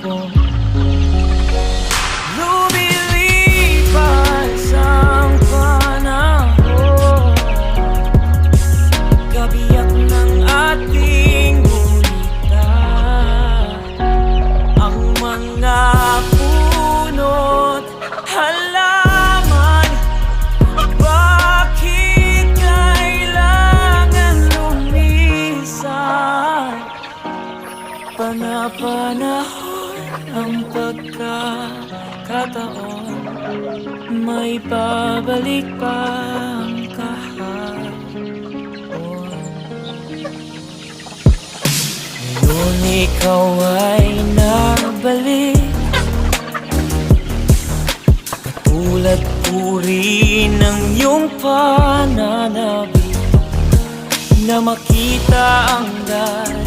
ko. Lumilipas ang panahon, kabiyak ng ating gulita. Ang mga puno't halaman, bakit kailangan lumisan? Panapanahon ang pagkakataon, may babalik pa ang kahapon. Ngayon ikaw ay nabalik, katulad uri ng iyong pananabik, na makita ang dahil